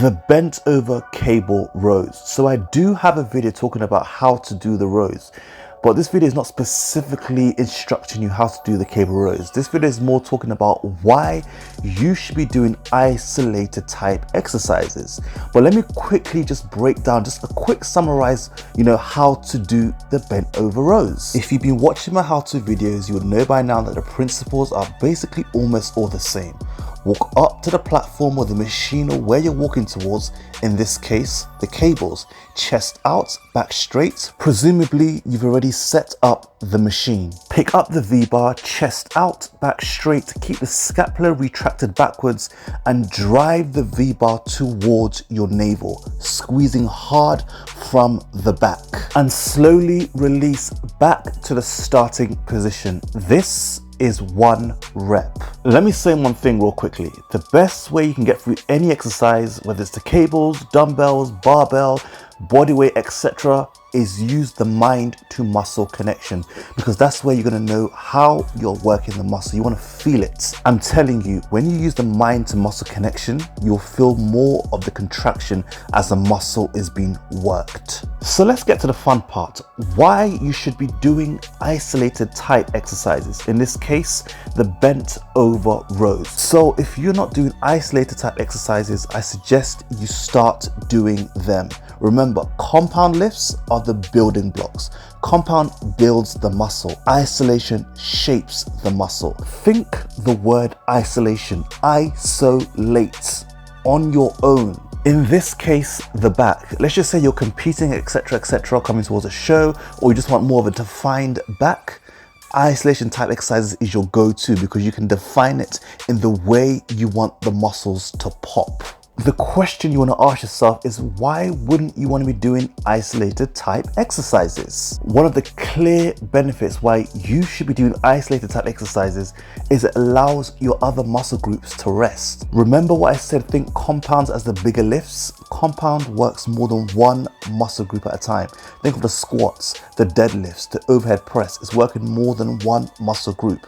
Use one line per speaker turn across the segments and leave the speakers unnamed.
The bent over cable rows. So I do have a video talking about how to do the rows, but this video is not specifically instructing you how to do the cable rows. This video is more talking about why you should be doing isolated type exercises. But let me quickly just break down, just a quick summarize, how to do the bent over rows. If you've been watching my how-to videos, you would know by now that the principles are basically almost all the same. Walk up to the platform or the machine or where you're walking towards, in this case, the cables. Chest out, back straight. Presumably, you've already set up the machine. Pick up the V-bar, chest out, back straight. Keep the scapula retracted backwards and drive the V-bar towards your navel, squeezing hard from the back. And slowly release back to the starting position. This is 1 rep. Let me say one thing real quickly. The best way you can get through any exercise, whether it's the cables, dumbbells, barbell, body weight, etc., is use the mind to muscle connection, because that's where you're going to know how you're working the muscle. You want to feel it. I'm telling you, when you use the mind to muscle connection, you'll feel more of the contraction as the muscle is being worked. So let's get to the fun part. Why you should be doing isolated type exercises. In this case, the bent over rows. So if you're not doing isolated type exercises, I suggest you start doing them. Remember, compound lifts are the building blocks. Compound builds the muscle. Isolation shapes the muscle. Think the word isolation. Isolate on your own. In this case, the back. Let's just say you're competing, etc., etc., coming towards a show, or you just want more of a defined back. Isolation type exercises is your go-to because you can define it in the way you want the muscles to pop. The question you want to ask yourself is, why wouldn't you want to be doing isolated type exercises? One of the clear benefits why you should be doing isolated type exercises is it allows your other muscle groups to rest. Remember what I said, think compounds as the bigger lifts. Compound works more than one muscle group at a time. Think of the squats, the deadlifts, the overhead press. It's working more than one muscle group.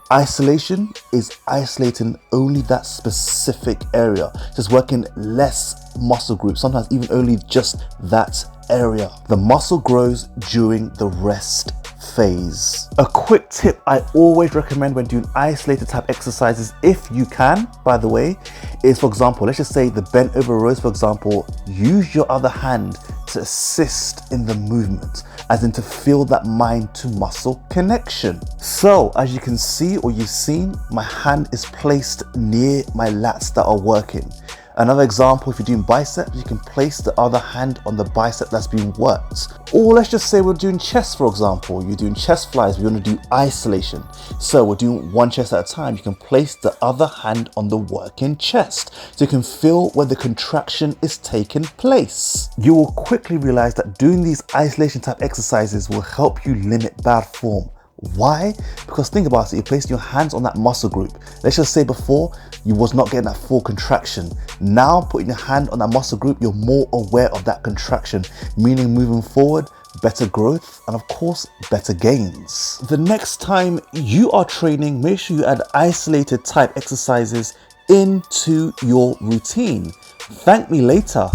Isolation is isolating only that specific area, just working less muscle groups, sometimes even only just that area. The muscle grows during the rest phase. A quick tip I always recommend when doing isolated type exercises, if you can, by the way, is, for example, let's just say the bent over rows, for example, use your other hand to assist in the movement, as in to feel that mind to muscle connection. So as you can see, or you've seen, my hand is placed near my lats that are working. Another example, if you're doing biceps, you can place the other hand on the bicep that's being worked. Or let's just say we're doing chest, for example. You're doing chest flies, we want to do isolation. So we're doing one chest at a time. You can place the other hand on the working chest, so you can feel where the contraction is taking place. You will quickly realize that doing these isolation type exercises will help you limit bad form. Why? Because think about it, you're placing your hands on that muscle group. Let's just say before, you was not getting that full contraction. Now, putting your hand on that muscle group, you're more aware of that contraction, meaning moving forward, better growth, and of course, better gains. The next time you are training, make sure you add isolated type exercises into your routine. Thank me later.